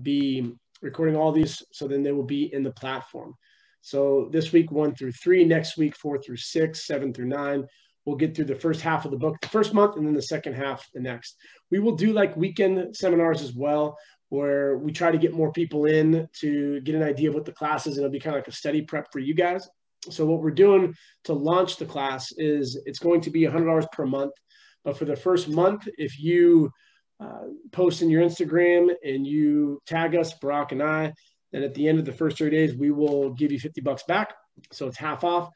be recording all these, so then they will be in the platform. So this week 1 through 3, next week 4 through 6, 7 through 9. We'll get through the first half of the book the first month, and then the second half the next. We will do like weekend seminars as well, where we try to get more people in to get an idea of what the class is, and it'll be kind of like a study prep for you guys. So what we're doing to launch the class is it's going to be $100 per month. But for the first month, if you post in your Instagram and you tag us, Brock and I, then at the end of the first 30 days, we will give you $50 back. So it's half off.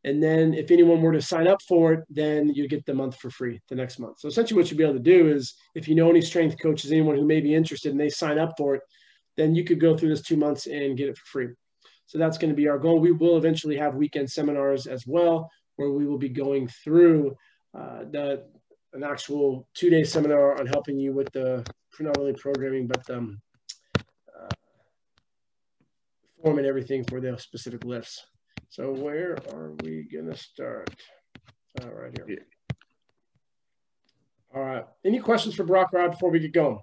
And then if anyone were to sign up for it, then you get the month for free the next month. So essentially what you'll be able to do is if you know any strength coaches, anyone who may be interested and they sign up for it, then you could go through this 2 months and get it for free. So that's going to be our goal. We will eventually have weekend seminars as well, where we will be going through an actual 2-day seminar on helping you with the not only programming, but form and everything for the specific lifts. So where are we going to start? Right here. Yeah. All right. Any questions for Brock Rod before we get going?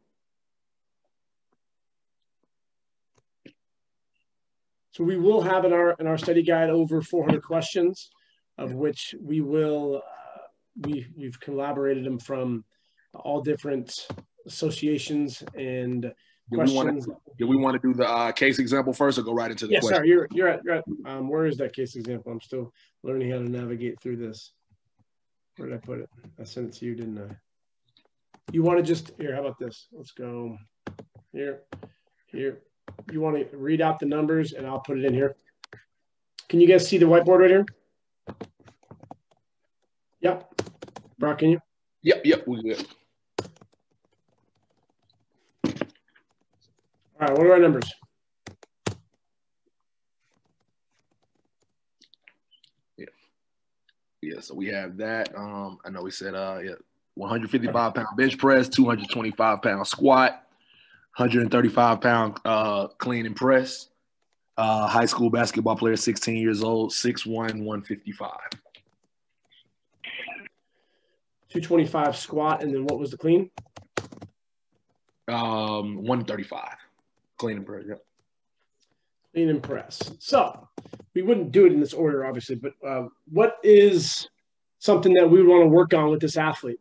So we will have in our study guide over 400 questions, of which we will we've collaborated them from all different associations and questions. Do we want to do the case example first, or go right into the question? Sorry, you're at where is that case example? I'm still learning how to navigate through this. Where did I put it? I sent it to you, didn't I? You want to just here? How about this? Let's go here. You want to read out the numbers, and I'll put it in here. Can you guys see the whiteboard right here? Yep. Brock, can you? Yep, we're good. All right, what are our numbers? Yeah, so we have that. I know we said 155-pound bench press, 225-pound squat, 135-pound clean and press. High school basketball player, 16 years old, 6'1", 155. 225 squat, and then what was the clean? 135. Clean and press, yep. Clean and press. So we wouldn't do it in this order, obviously, but what is something that we would want to work on with this athlete?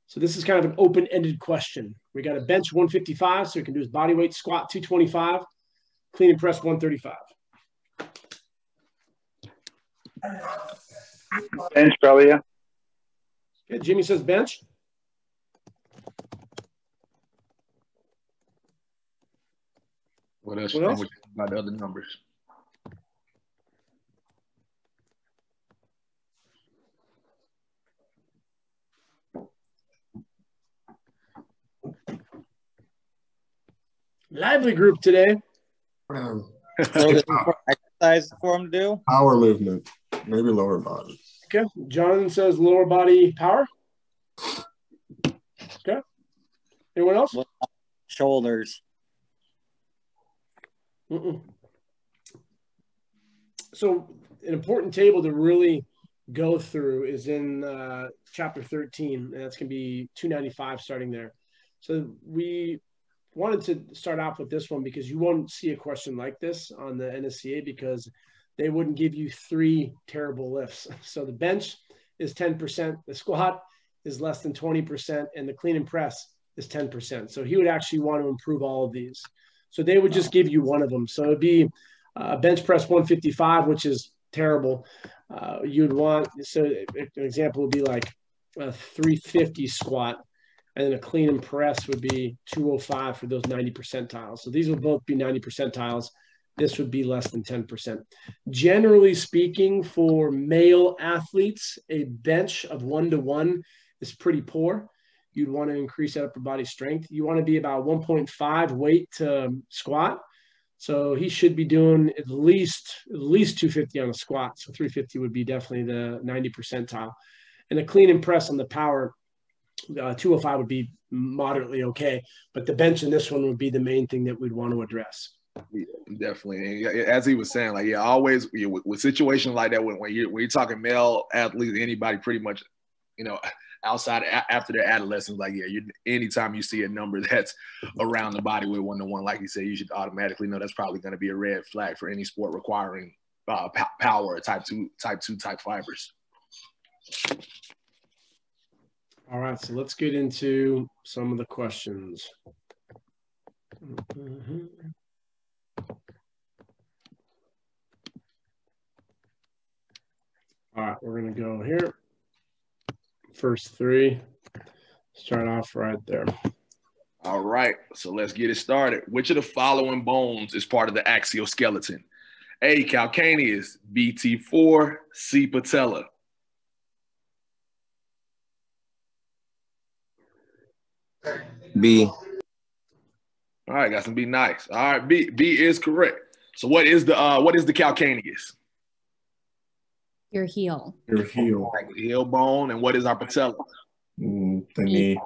So this is kind of an open-ended question. We got a bench 155, so he can do his body weight, squat 225, clean and press 135. Bench, probably, yeah. Okay, Jimmy says bench. What else? About the other numbers? Lively group today. Exercise for him to do? Power movement, maybe lower body. Okay. Jonathan says lower body power. Okay. Anyone else? Shoulders. So an important table to really go through is in chapter 13, and that's going to be 295 starting there. So we wanted to start off with this one because you won't see a question like this on the NSCA because they wouldn't give you 3 terrible lifts. So the bench is 10%, the squat is less than 20%, and the clean and press is 10%. So he would actually want to improve all of these. So they would just give you one of them. So it'd be bench press 155, which is terrible. You'd want, so an example would be like a 350 squat, and then a clean and press would be 205 for those 90 percentiles. So these would both be 90 percentiles. This would be less than 10%. Generally speaking, for male athletes, a bench of 1-to-1 is pretty poor. You'd want to increase that upper body strength. You want to be about 1.5 weight to squat. So he should be doing at least 250 on a squat. So 350 would be definitely the 90 percentile. And the clean and press on the power, 205 would be moderately okay. But the bench in this one would be the main thing that we'd want to address. Yeah, definitely. And as he was saying, like, always with situations like that, when you're talking male athletes, anybody pretty much, after their adolescence, like, yeah, anytime you see a number that's around the body with 1-to-1, like you said, you should automatically know that's probably going to be a red flag for any sport requiring power or type 2 type fibers. All right, so let's get into some of the questions. All right, we're going to go here. First 3. Start off right there. All right, so let's get it started. Which of the following bones is part of the axial skeleton? A, calcaneus, B, T4, C, patella. B. All right, got some B. Nice. All right, B is correct. So what is the calcaneus? Your heel. Your heel. Heel bone, and what is our patella? The knee.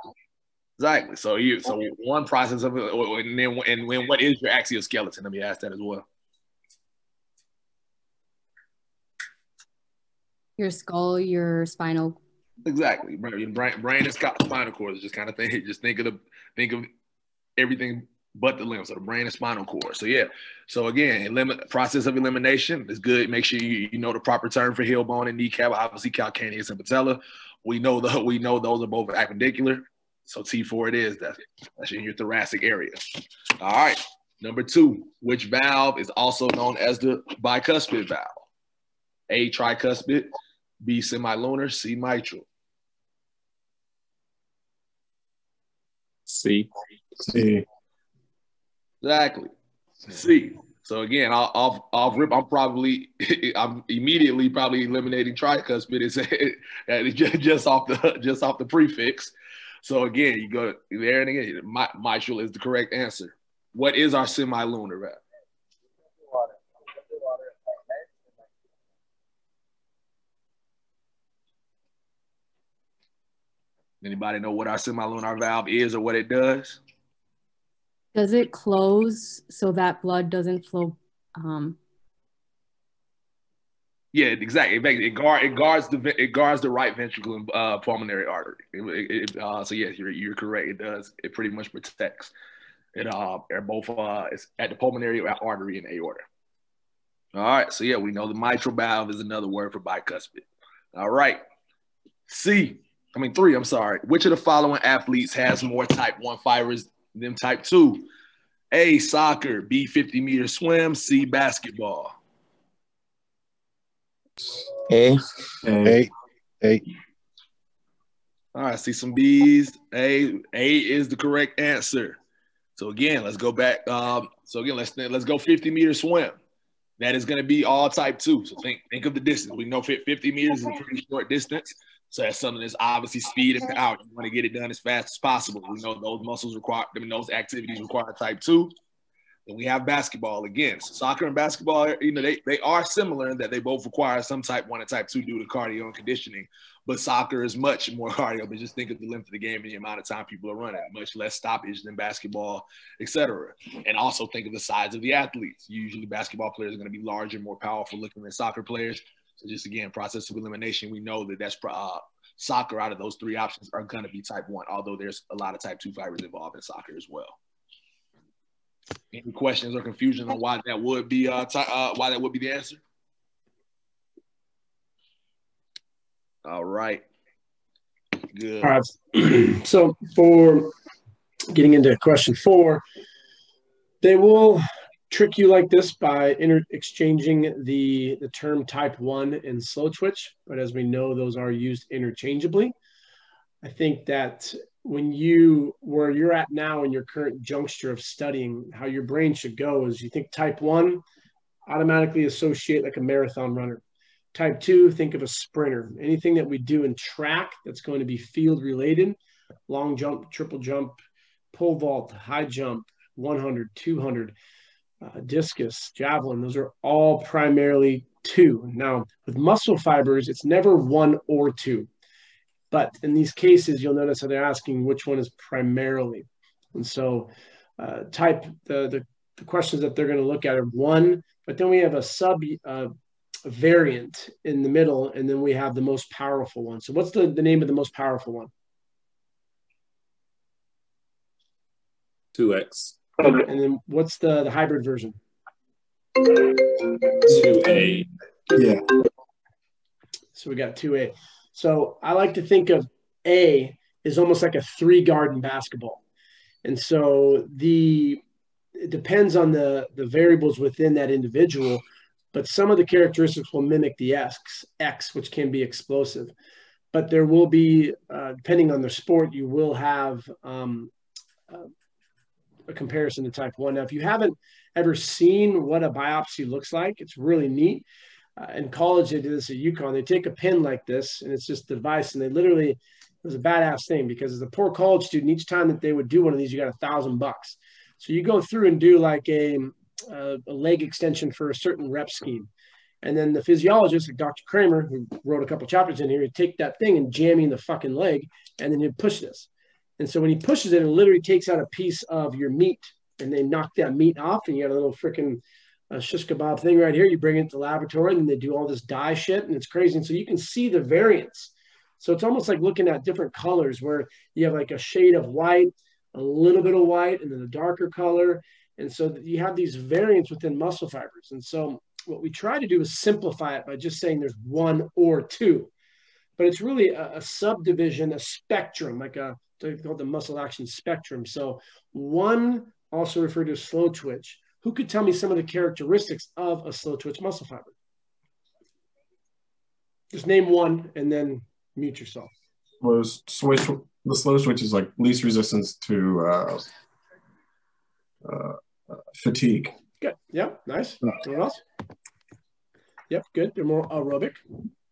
Exactly. So one process of it, and what is your axial skeleton? Let me ask that as well. Your skull, your spinal. Exactly. Brain and spinal cord is just kind of thing. Just think of everything but the limbs. So the brain and spinal cord. So yeah. So again, process of elimination is good. Make sure you know the proper term for heel bone and kneecap. Obviously, calcaneus and patella. We know those are both appendicular. So T4 it is. That's in your thoracic area. All right. Number 2, which valve is also known as the bicuspid valve? A, tricuspid, B, semilunar, C, mitral. C. C. Exactly. C. So again, off rip, I'm immediately probably eliminating tricuspid just off the prefix. So again, you go there and again, mitral is the correct answer. What is our semilunar valve? Anybody know what our semilunar valve is or what it does? Does it close so that blood doesn't flow? Yeah, exactly. It guards the right ventricle and pulmonary artery. So yes, you're correct. It does. It pretty much protects. They're both it's at the pulmonary artery and aorta. All right. So yeah, we know the mitral valve is another word for bicuspid. All right. 3. I'm sorry. Which of the following athletes has more type 1 fibers than type 2? A, soccer, B, 50-meter swim, C, basketball. A. A. All right, see some B's. A is the correct answer. So again, let's go back. Let's go 50-meter swim. That is going to be all type 2. So think of the distance. We know 50 meters is a pretty short distance. So that's something that's obviously speed and power. You want to get it done as fast as possible. We know those activities require type 2. Then we have basketball again. So soccer and basketball, they are similar in that they both require some type 1 and type 2 due to cardio and conditioning. But soccer is much more cardio. But just think of the length of the game and the amount of time people are running. Much less stoppage than basketball, etc. And also think of the size of the athletes. Usually basketball players are going to be larger, more powerful looking than soccer players. So just again, process of elimination, we know that that's soccer out of those 3 options are going to be type 1, although there's a lot of type 2 fibers involved in soccer as well. Any questions or confusion on why that would be the answer? All right. Good. All right. So for getting into question 4, they will trick you like this by exchanging the term type 1 and slow twitch. But as we know, those are used interchangeably. I think that where you're at now in your current juncture of studying, how your brain should go is you think type 1, automatically associate like a marathon runner. Type 2, think of a sprinter. Anything that we do in track that's going to be field related, long jump, triple jump, pole vault, high jump, 100, 200, discus, javelin, those are all primarily 2. Now, with muscle fibers, it's never 1 or 2. But in these cases, you'll notice that they're asking which one is primarily. And so the questions that they're going to look at are 1, but then we have a variant in the middle, and then we have the most powerful one. So what's the name of the most powerful one? 2X. And then what's the hybrid version? 2A. Yeah. So we got 2A. So I like to think of A is almost like a 3-garden basketball. And so it depends on the variables within that individual, but some of the characteristics will mimic the X, which can be explosive. But there will be, depending on their sport, you will have a comparison to type 1. Now, if you haven't ever seen what a biopsy looks like, it's really neat. In college, they did this at UConn. They take a pin like this, and it's just a device, and they literally, it was a badass thing because as a poor college student, each time that they would do one of these, you got $1,000. So you go through and do like a leg extension for a certain rep scheme. And then the physiologist, like Dr. Kramer, who wrote a couple chapters in here, he'd take that thing and jam you in the fucking leg, and then he'd push this. And so when he pushes it, it literally takes out a piece of your meat, and they knock that meat off, and you got a little freaking shish kebab thing right here. You bring it to the laboratory, and they do all this dye shit, and it's crazy. And so you can see the variance. So it's almost like looking at different colors where you have like a shade of white, a little bit of white, and then a darker color. And so you have these variants within muscle fibers. And so what we try to do is simplify it by just saying there's 1 or 2. But it's really a subdivision, a spectrum, like they call it the muscle action spectrum. So 1, also referred to as slow twitch. Who could tell me some of the characteristics of a slow twitch muscle fiber? Just name one and then mute yourself. Well, the slow switch is like least resistance to fatigue. Good. Yep. Nice. Anyone else? Yep. Good. They're more aerobic.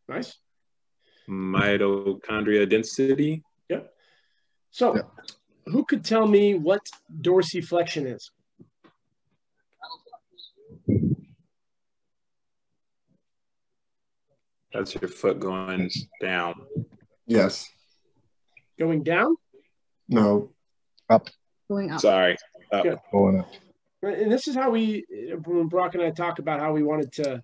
Nice. Mitochondria density. Yep. So who could tell me what dorsiflexion is? That's your foot going down. Yes. Going down? No. Up. Going up. Sorry. Up. Good. Going up. And this is how when Brock and I talk about how we wanted to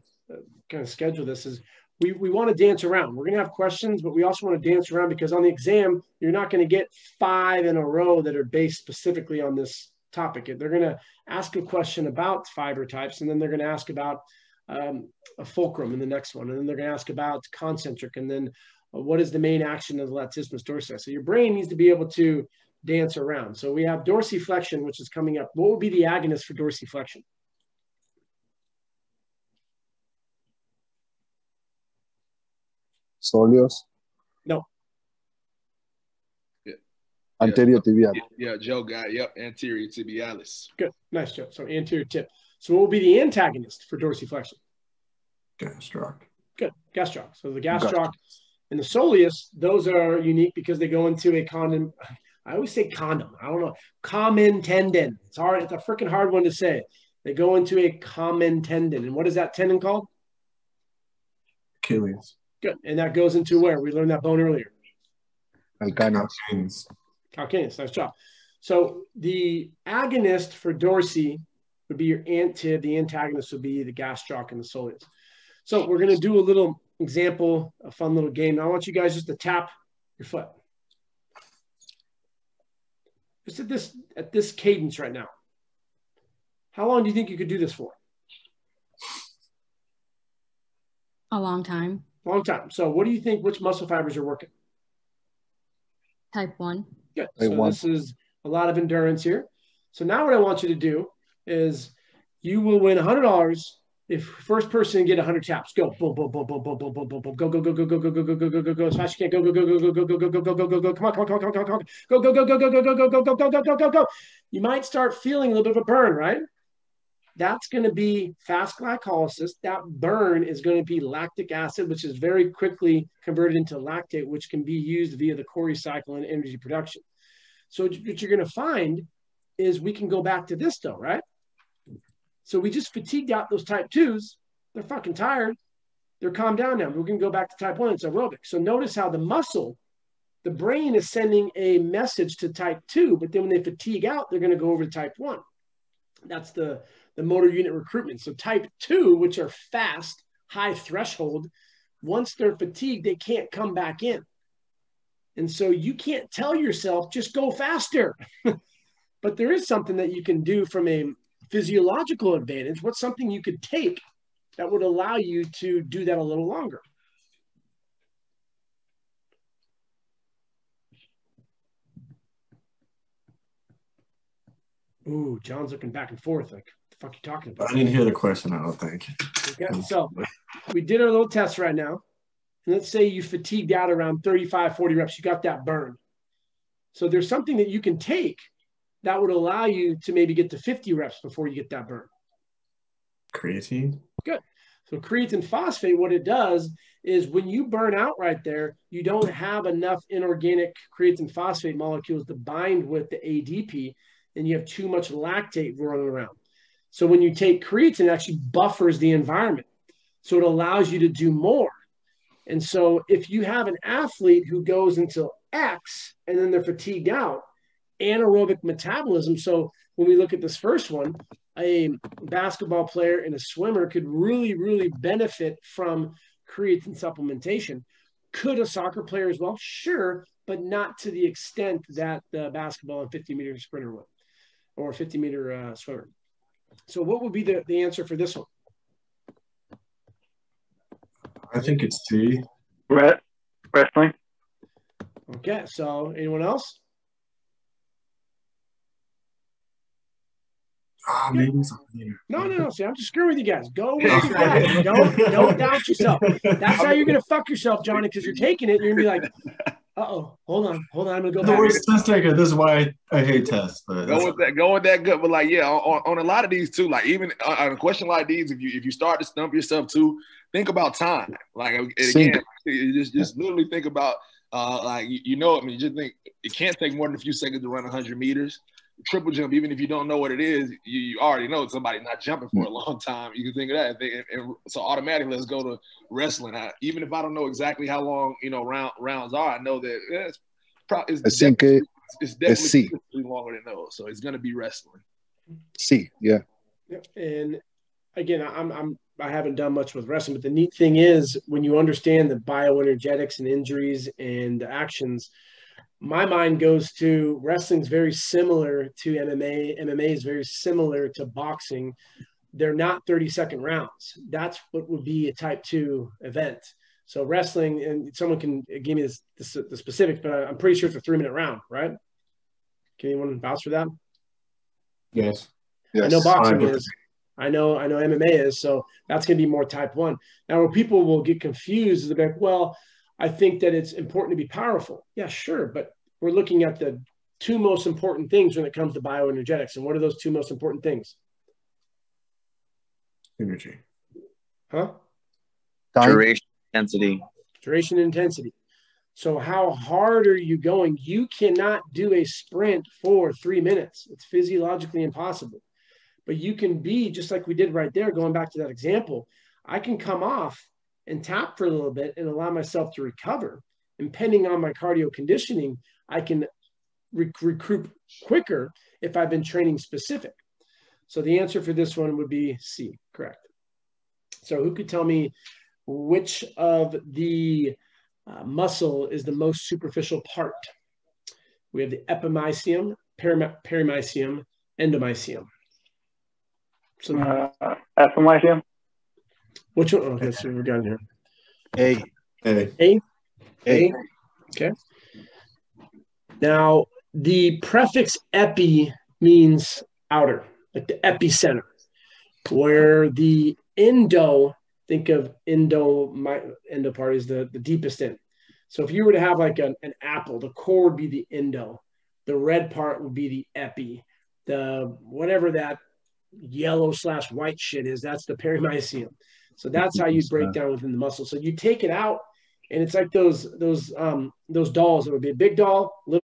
kind of schedule this is we want to dance around. We're going to have questions, but we also want to dance around because on the exam, you're not going to get 5 in a row that are based specifically on this topic. They're going to ask a question about fiber types, and then they're going to ask about a fulcrum in the next one. And then they're going to ask about concentric, and then what is the main action of the latissimus dorsi. So your brain needs to be able to dance around. So we have dorsiflexion, which is coming up. What would be the agonist for dorsiflexion? Soleus. No. Yeah. Anterior tibial. Yeah, Joe got it. Yep, anterior tibialis. Good. Nice, Joe. So anterior tip. So what would be the antagonist for dorsiflexion? Gastroc. Good. Gastroc. So the gastroc and the soleus, those are unique because they go into a condom. I always say condom. I don't know. Common tendon. It's hard. It's a freaking hard one to say. They go into a common tendon. And what is that tendon called? Achilles. Good. And that goes into where? We learned that bone earlier. Calcaneus. Calcaneus. Nice job. So the agonist for dorsi would be your ant-tib. The antagonist would be the gastroc and the soleus. So we're going to do a little example, a fun little game. Now I want you guys just to tap your foot. Just at this cadence right now. How long do you think you could do this for? A long time. Long time. So what do you think, which muscle fibers are working? Type 1. Good. So this is a lot of endurance here. So now what I want you to do is you will win $100 if first person to get 100 taps. Go. Boom, boom, boom, boom, boom, boom, boom, boom, boom. Go, go, go, go, go, go, go, go, go, go, go, go. As fast as you can. Go, go, go, go, go, go, go, go, go, go, go, go. Come on, come on, come on, come on, come on. Go, go, go, go, go, go, go, go, go, go, go, go, go, go, go. You might start feeling a little bit of a burn, right? That's going to be fast glycolysis. That burn is going to be lactic acid, which is very quickly converted into lactate, which can be used via the Cori cycle and energy production. So what you're going to find is we can go back to this though, right? So we just fatigued out those type 2s. They're fucking tired. They're calmed down now. We're going to go back to type 1. It's aerobic. So notice how the muscle, the brain is sending a message to type 2, but then when they fatigue out, they're going to go over to type 1. That's the motor unit recruitment. So type 2, which are fast, high threshold, once they're fatigued, they can't come back in. And so you can't tell yourself, just go faster. But there is something that you can do from a physiological advantage. What's something you could take that would allow you to do that a little longer? Ooh, John's looking back and forth like, what the fuck are you talking about? I didn't hear the question, I don't think. Okay, so we did our little test right now. And let's say you fatigued out around 35, 40 reps. You got that burn. So there's something that you can take that would allow you to maybe get to 50 reps before you get that burn. Creatine? Good. So creatine phosphate, what it does is when you burn out right there, you don't have enough inorganic creatine phosphate molecules to bind with the ADP, and you have too much lactate running around. So when you take creatine, it actually buffers the environment. So it allows you to do more. And so if you have an athlete who goes until X and then they're fatigued out, anaerobic metabolism. So when we look at this first one, a basketball player and a swimmer could really, really benefit from creatine supplementation. Could a soccer player as well? Sure, but not to the extent that the basketball and 50-meter sprinter would, or 50-meter swimmer. So what would be the answer for this one? I think it's C. Wrestling. Okay, so anyone else? Maybe something. No. See, I'm just screwing with you guys. Go with your guys. Don't doubt yourself. That's how you're gonna fuck yourself, Johnny, because you're taking it and you're gonna be like, uh-oh, hold on, I'm gonna go The back. worst test taker. This is why I hate tests. But Go with that gut. But like, yeah, on a lot of these too, like even on a question like these, if you start to stump yourself too, think about time. Like again, just literally think about like you know, I mean, just think it can't take more than a few seconds to run 100 meters. Triple jump, even if you don't know what it is, you already know somebody's not jumping for a long time. You can think of that. And so automatically, let's go to wrestling. Even if I don't know exactly how long rounds are, I know that it's definitely longer than those. So it's going to be wrestling. C, yeah. And again, I haven't done much with wrestling, but the neat thing is when you understand the bioenergetics and injuries and actions, my mind goes to wrestling's very similar to MMA. MMA is very similar to boxing. They're not 30-second rounds. That's what would be a type 2 event. So wrestling, and someone can give me the specifics, but I'm pretty sure it's a 3-minute round, right? Can anyone vouch for that? Yes. I know boxing is. I know MMA is. So that's going to be more type 1. Now, where people will get confused is about, well, I think that it's important to be powerful. Yeah, sure. But we're looking at the 2 most important things when it comes to bioenergetics. And what are those 2 most important things? Energy. Huh? Duration, intensity. Duration and intensity. So how hard are you going? You cannot do a sprint for 3 minutes. It's physiologically impossible. But you can be, just like we did right there, going back to that example, I can come off and tap for a little bit and allow myself to recover. And depending on my cardio conditioning, I can recruit quicker if I've been training specific. So the answer for this one would be C, correct. So who could tell me which of the muscle is the most superficial part? We have the epimysium, perimysium, endomysium. So Epimysium. which one? Okay, so we're down here. A. A. Okay. Now, the prefix epi means outer, like the epicenter, where the endo, think of endo part is the deepest in. So if you were to have like an apple, the core would be the endo. The red part would be the epi. The whatever that yellow/white shit is, that's the perimysium. So that's how you break down within the muscle. So you take it out, and it's like those dolls. It would be a big doll, little